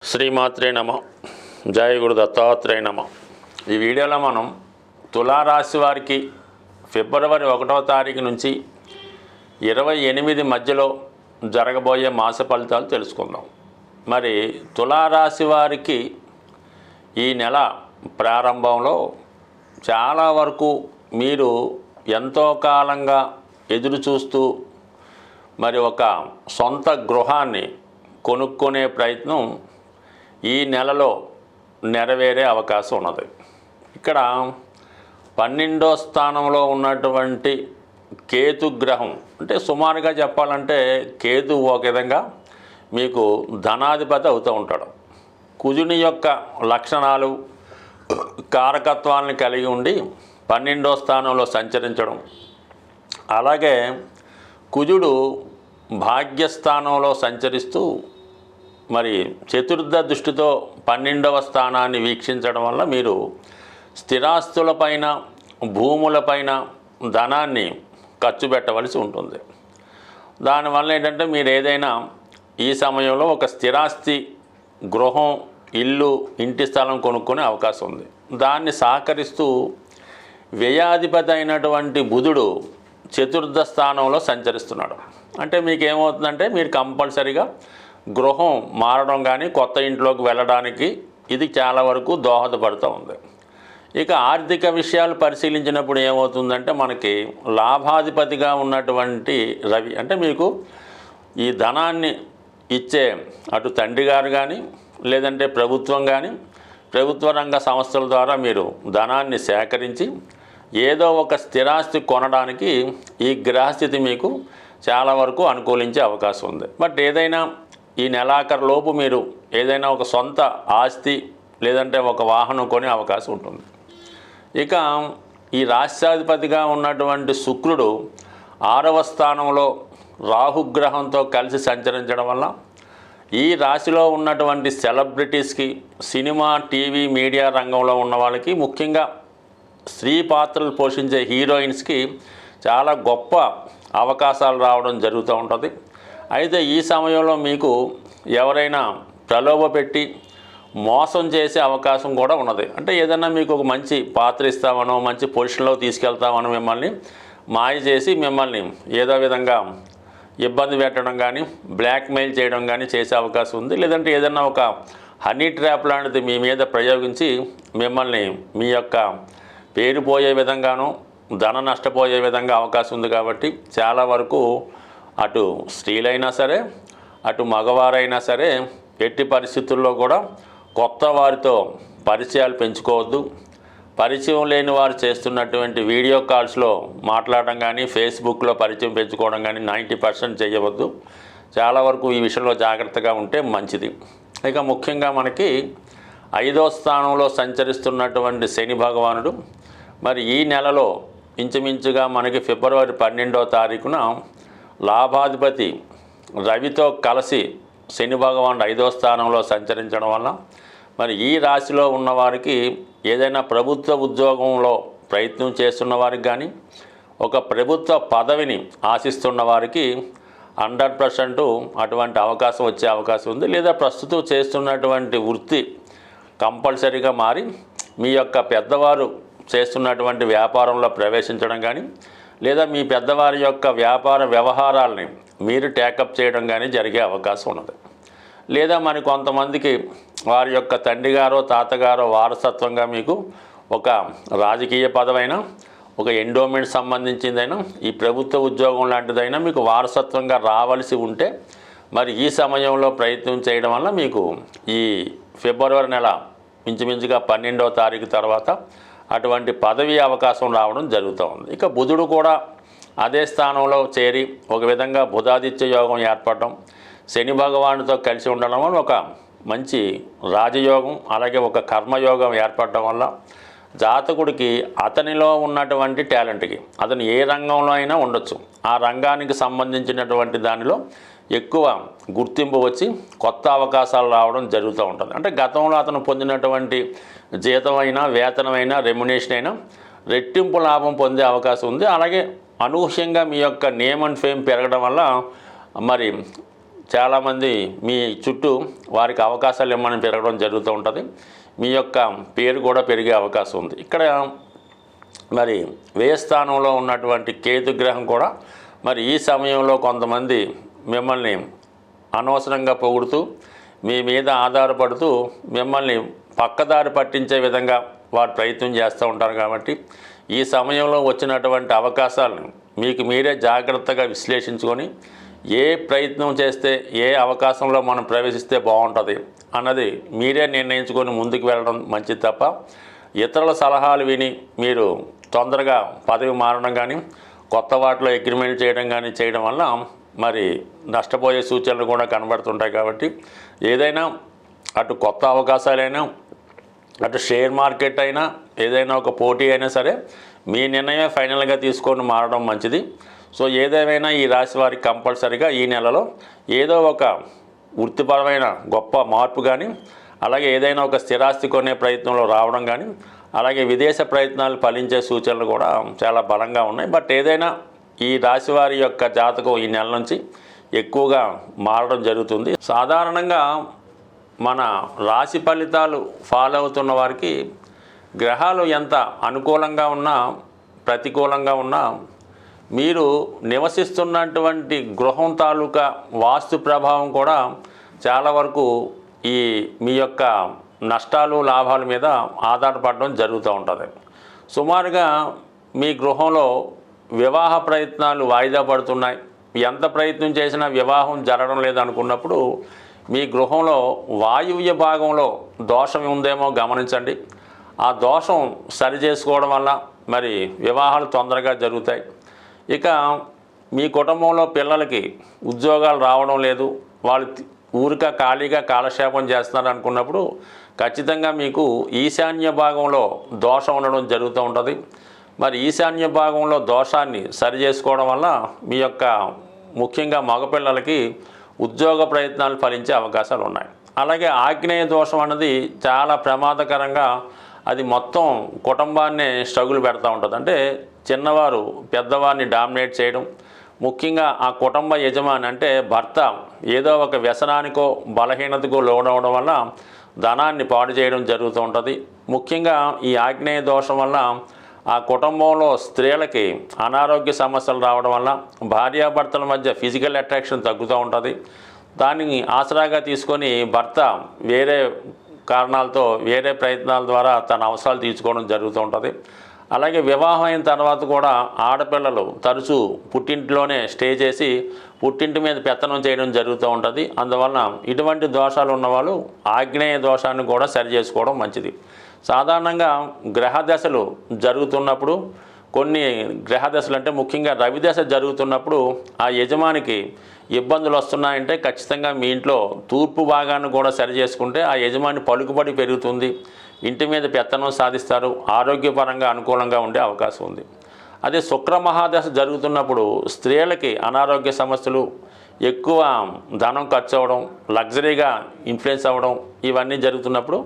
శ్రీమాత్రే నమ. జయ గురు దత్తాత్రేయ నమ. ఈ వీడియోలో మనం తులారాశి వారికి ఫిబ్రవరి 1వ తారీఖు నుంచి 28 మధ్యలో జరగబోయే మాస ఫలితాలు తెలుసుకుందాం. మరి తులారాశి వారికి ఈ నెల ప్రారంభంలో చాలా వరకు మీరు ఎంతో కాలంగా ఎదురు చూస్తూ మరి ఒక సొంత గృహాన్ని కొనుక్కునే ప్రయత్నం ఈ నెలలో నెరవేరే అవకాశం ఉన్నది. ఇక్కడ 12వ స్థానంలో ఉన్నటువంటి కేతు గ్రహం, అంటే సుమారుగా చెప్పాలంటే కేతు ఒక విధంగా మీకు ధనాధిపతి అవుతూ ఉంటాడు. కుజుని యొక్క లక్షణాలు కారకత్వాలను కలిగి ఉండి 12వ స్థానంలో సంచరించడం, అలాగే కుజుడు భాగ్యస్థానంలో సంచరిస్తూ మరి చతుర్థ దృష్టితో 12వ స్థానాన్ని వీక్షించడం వల్ల మీరు స్థిరాస్తులపైన భూములపైన ధనాన్ని ఖర్చు పెట్టవలసి ఉంటుంది. దానివల్ల ఏంటంటే మీరు ఏదైనా ఈ సమయంలో ఒక స్థిరాస్తి గృహం, ఇల్లు, ఇంటి స్థలం కొనుక్కునే అవకాశం ఉంది. దాన్ని సహకరిస్తూ వ్యయాధిపతి అయినటువంటి బుధుడు చతుర్థ స్థానంలో సంచరిస్తున్నాడు. అంటే మీకు ఏమవుతుందంటే మీరు కంపల్సరీగా గృహం మారడం కానీ కొత్త ఇంట్లోకి వెళ్ళడానికి ఇది చాలా వరకు దోహదపడుతూ ఉంది. ఇక ఆర్థిక విషయాలు పరిశీలించినప్పుడు ఏమవుతుందంటే మనకి లాభాధిపతిగా ఉన్నటువంటి రవి, అంటే మీకు ఈ ధనాన్ని ఇచ్చే అటు తండ్రి గారు కానీ లేదంటే ప్రభుత్వం కానీ ప్రభుత్వ రంగ సంస్థల ద్వారా మీరు ధనాన్ని సేకరించి ఏదో ఒక స్థిరాస్తి కొనడానికి ఈ గ్రహస్థితి మీకు చాలా వరకు అనుకూలించే అవకాశం ఉంది. బట్ ఏదైనా ఈ నెలాఖరు లోపు మీరు ఏదైనా ఒక సొంత ఆస్తి లేదంటే ఒక వాహనం కొనే అవకాశం ఉంటుంది. ఇక ఈ రాష్ట్రాధిపతిగా ఉన్నటువంటి శుక్రుడు 6వ స్థానంలో రాహుగ్రహంతో కలిసి సంచరించడం వల్ల ఈ రాశిలో ఉన్నటువంటి సెలబ్రిటీస్కి, సినిమా, టీవీ, మీడియా రంగంలో ఉన్న వాళ్ళకి, ముఖ్యంగా స్త్రీ పాత్రలు పోషించే హీరోయిన్స్కి చాలా గొప్ప అవకాశాలు రావడం జరుగుతూ ఉంటుంది. అయితే ఈ సమయంలో మీకు ఎవరైనా ప్రలోభ పెట్టి మోసం చేసే అవకాశం కూడా ఉన్నది. అంటే ఏదైనా మీకు ఒక మంచి పాత్ర ఇస్తామనో మంచి పొజిషన్లో తీసుకెళ్తామనో మిమ్మల్ని మాయ చేసి మిమ్మల్ని ఏదో విధంగా ఇబ్బంది పెట్టడం కానీ బ్లాక్మెయిల్ చేయడం కానీ చేసే అవకాశం ఉంది. లేదంటే ఏదైనా ఒక హనీ ట్రాప్ లాంటిది మీ మీద ప్రయోగించి మిమ్మల్ని మీ యొక్క పేరు పోయే విధంగానూ ధన నష్టపోయే విధంగా అవకాశం ఉంది. కాబట్టి చాలా వరకు అటు స్త్రీలైనా సరే అటు మగవారైనా సరే ఎట్టి పరిస్థితుల్లో కూడా కొత్త వారితో పరిచయాలు పెంచుకోవద్దు. పరిచయం లేని వారు చేస్తున్నటువంటి వీడియో కాల్స్లో మాట్లాడడం కానీ ఫేస్బుక్లో పరిచయం పెంచుకోవడం కానీ 90% చేయవద్దు. చాలా వరకు ఈ విషయంలో జాగ్రత్తగా ఉంటే మంచిది. ఇక ముఖ్యంగా మనకి 5వ స్థానంలో సంచరిస్తున్నటువంటి శని భగవానుడు మరి ఈ నెలలో ఇంచుమించుగా మనకి ఫిబ్రవరి 12వ తారీఖున లాభాధిపతి రవితో కలిసి శని భగవానుడు 5వ స్థానంలో సంచరించడం వల్ల మరి ఈ రాశిలో ఉన్నవారికి ఏదైనా ప్రభుత్వ ఉద్యోగంలో ప్రయత్నం చేస్తున్న వారికి కానీ ఒక ప్రభుత్వ పదవిని ఆశిస్తున్న వారికి 100% అటువంటి అవకాశం వచ్చే అవకాశం ఉంది. లేదా ప్రస్తుతం చేస్తున్నటువంటి వృత్తి కంపల్సరీగా మారి మీ యొక్క పెద్దవారు చేస్తున్నటువంటి వ్యాపారంలో ప్రవేశించడం కానీ లేదా మీ పెద్దవారి యొక్క వ్యాపార వ్యవహారాలని మీరు టేకప్ చేయడం కానీ జరిగే అవకాశం ఉన్నది. లేదా మరి కొంతమందికి వారి యొక్క తండ్రి గారో తాతగారో వారసత్వంగా మీకు ఒక రాజకీయ పదవైనా ఒక ఎండోమెంట్ సంబంధించిందైనా ఈ ప్రభుత్వ ఉద్యోగం లాంటిదైనా మీకు వారసత్వంగా రావాల్సి ఉంటే మరి ఈ సమయంలో ప్రయత్నం చేయడం వల్ల మీకు ఈ ఫిబ్రవరి నెల ఇంచుమించుగా 12వ తారీఖు తర్వాత అటువంటి పదవి అవకాశం రావడం జరుగుతూ ఉంది. ఇక బుధుడు కూడా అదే స్థానంలో చేరి ఒక విధంగా బుధాదిత్య యోగం ఏర్పడడం, శని భగవానుడితో కలిసి ఉండడం వల్ల ఒక మంచి రాజయోగం అలాగే ఒక కర్మయోగం ఏర్పడడం వల్ల జాతకుడికి అతనిలో ఉన్నటువంటి టాలెంట్కి అతను ఏ రంగంలో అయినా ఉండొచ్చు, ఆ రంగానికి సంబంధించినటువంటి దానిలో ఎక్కువ గుర్తింపు వచ్చి కొత్త అవకాశాలు రావడం జరుగుతూ ఉంటుంది. అంటే గతంలో అతను పొందినటువంటి జీతమైనా వేతనమైనా రెమ్యునేషన్ అయినా రెట్టింపు లాభం పొందే అవకాశం ఉంది. అలాగే అనూహ్యంగా మీ యొక్క నేమ్ అండ్ ఫేమ్ పెరగడం వల్ల మరి చాలామంది మీ చుట్టూ వారికి అవకాశాలు ఇవ్వమని పెరగడం జరుగుతూ ఉంటుంది. మీ యొక్క పేరు కూడా పెరిగే అవకాశం ఉంది. ఇక్కడ మరి వ్యయ స్థానంలో ఉన్నటువంటి కేతు గ్రహం కూడా మరి ఈ సమయంలో కొంతమంది మిమ్మల్ని అనవసరంగా పొగుడుతూ మీ మీద ఆధారపడుతూ మిమ్మల్ని పక్కదారి పట్టించే విధంగా వారు ప్రయత్నం చేస్తూ ఉంటారు. కాబట్టి ఈ సమయంలో వచ్చినటువంటి అవకాశాలను మీకు మీరే జాగ్రత్తగా విశ్లేషించుకొని ఏ ప్రయత్నం చేస్తే ఏ అవకాశంలో మనం ప్రవేశిస్తే బాగుంటుంది అన్నది మీరే నిర్ణయించుకొని ముందుకు వెళ్ళడం మంచిది తప్ప ఇతరుల సలహాలు విని మీరు తొందరగా పదవి మారడం కానీ కొత్త వాటిలో అగ్రిమెంట్ చేయడం కానీ చేయడం వల్ల మరి నష్టపోయే సూచనలు కూడా కనబడుతుంటాయి. కాబట్టి ఏదైనా అటు కొత్త అవకాశాలైనా అటు షేర్ మార్కెట్ అయినా ఏదైనా ఒక పోటీ అయినా సరే మీ నిర్ణయమే ఫైనల్గా తీసుకొని మారడం మంచిది. సో ఏదేమైనా ఈ రాశి వారికి కంపల్సరీగా ఈ నెలలో ఏదో ఒక వృత్తిపరమైన గొప్ప మార్పు కానీ అలాగే ఏదైనా ఒక స్థిరాస్తి కొనే ప్రయత్నంలో రావడం కానీ అలాగే విదేశ ప్రయత్నాలు ఫలించే సూచనలు కూడా చాలా బలంగా ఉన్నాయి. బట్ ఏదైనా ఈ రాశి వారి యొక్క జాతకం ఈ నెల నుంచి ఎక్కువగా మారడం జరుగుతుంది. సాధారణంగా మన రాశి ఫలితాలు ఫాలో అవుతున్న వారికి గ్రహాలు ఎంత అనుకూలంగా ఉన్నా ప్రతికూలంగా ఉన్నా మీరు నివసిస్తున్నటువంటి గృహం తాలూకా వాస్తు ప్రభావం కూడా చాలా వరకు ఈ మీ యొక్క నష్టాలు లాభాల మీద ఆధారపడడం జరుగుతూ ఉంటుంది. సుమారుగా మీ గృహంలో వివాహ ప్రయత్నాలు వాయిదా పడుతున్నాయి, ఎంత ప్రయత్నం చేసినా వివాహం జరగడం లేదనుకున్నప్పుడు మీ గృహంలో వాయువ్య భాగంలో దోషం ఉందేమో గమనించండి. ఆ దోషం సరి చేసుకోవడం వల్ల మరి వివాహాలు తొందరగా జరుగుతాయి. ఇక మీ కుటుంబంలో పిల్లలకి ఉద్యోగాలు రావడం లేదు, వాళ్ళు ఊరిక ఖాళీగా కాలక్షేపం చేస్తున్నారు అనుకున్నప్పుడు ఖచ్చితంగా మీకు ఈశాన్య భాగంలో దోషం ఉండడం జరుగుతూ ఉంటుంది. మరి ఈశాన్య భాగంలో దోషాన్ని సరి చేసుకోవడం వల్ల మీ యొక్క ముఖ్యంగా మగపిల్లలకి ఉద్యోగ ప్రయత్నాలు ఫలించే అవకాశాలు ఉన్నాయి. అలాగే ఆగ్నేయ దోషం అన్నది చాలా ప్రమాదకరంగా అది మొత్తం కుటుంబాన్ని స్ట్రగుల్ పెడతా ఉంటుంది. అంటే చిన్నవారు పెద్దవారిని డామినేట్ చేయడం, ముఖ్యంగా ఆ కుటుంబ యజమాని అంటే భర్త ఏదో ఒక వ్యసనానికో బలహీనతకో లోనవడం వల్ల ధనాన్ని పాడు చేయడం జరుగుతూ ఉంటుంది. ముఖ్యంగా ఈ ఆగ్నేయ దోషం వల్ల ఆ కుటుంబంలో స్త్రీలకి అనారోగ్య సమస్యలు రావడం వల్ల భార్యాభర్తల మధ్య ఫిజికల్ అట్రాక్షన్ తగ్గుతూ ఉంటుంది. దాన్ని ఆసరాగా తీసుకొని భర్త వేరే కారణాలతో వేరే ప్రయత్నాల ద్వారా తన అవసరాలు తీర్చుకోవడం జరుగుతూ ఉంటుంది. అలాగే వివాహం అయిన తర్వాత కూడా ఆడపిల్లలు తరచూ పుట్టింట్లోనే స్టే చేసి పుట్టింటి మీద పెత్తనం చేయడం జరుగుతూ ఉంటుంది. అందువలన ఇటువంటి దోషాలు ఉన్నవాళ్ళు ఆగ్నేయ దోషాన్ని కూడా సరి చేసుకోవడం మంచిది. సాధారణంగా గ్రహ దశలు జరుగుతున్నప్పుడు కొన్ని గ్రహ దశలు అంటే ముఖ్యంగా రవి దశ జరుగుతున్నప్పుడు ఆ యజమానికి ఇబ్బందులు వస్తున్నాయంటే ఖచ్చితంగా మీ ఇంట్లో తూర్పు భాగాన్ని కూడా సరి చేసుకుంటే ఆ యజమాని పలుకుబడి పెరుగుతుంది, ఇంటి మీద పెత్తనం సాధిస్తారు, ఆరోగ్యపరంగా అనుకూలంగా ఉండే అవకాశం ఉంది. అదే శుక్ర మహాదశ జరుగుతున్నప్పుడు స్త్రీలకి అనారోగ్య సమస్యలు, ఎక్కువ ధనం ఖర్చు అవ్వడం, లగ్జరీగా ఇన్ఫ్లుయెన్స్ అవ్వడం ఇవన్నీ జరుగుతున్నప్పుడు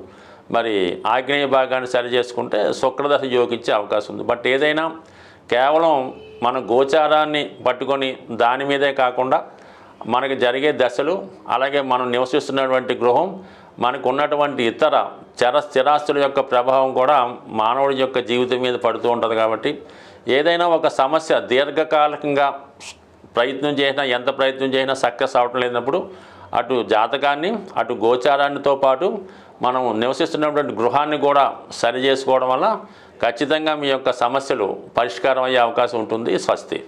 మరి ఆగ్నేయ భాగాన్ని సరి చేసుకుంటే శుక్రదశ యోగించే అవకాశం ఉంది. బట్ ఏదైనా కేవలం మన గోచారాన్ని పట్టుకొని దాని మీదే కాకుండా మనకి జరిగే దశలు అలాగే మనం నివసిస్తున్నటువంటి గృహం మనకు ఉన్నటువంటి ఇతర స్థిరాస్తుల యొక్క ప్రభావం కూడా మానవుడి యొక్క జీవితం మీద పడుతూ ఉంటుంది. కాబట్టి ఏదైనా ఒక సమస్య దీర్ఘకాలికంగా ప్రయత్నం చేసినా ఎంత ప్రయత్నం చేసినా సక్సెస్ అవటం లేనప్పుడు అటు జాతకాన్ని అటు గోచారాన్నితో పాటు మనం నివసిస్తున్నటువంటి గృహాన్ని కూడా సరి చేసుకోవడం వల్ల ఖచ్చితంగా మీ యొక్క సమస్యలు పరిష్కారం అయ్యే అవకాశం ఉంటుంది. స్వస్తి.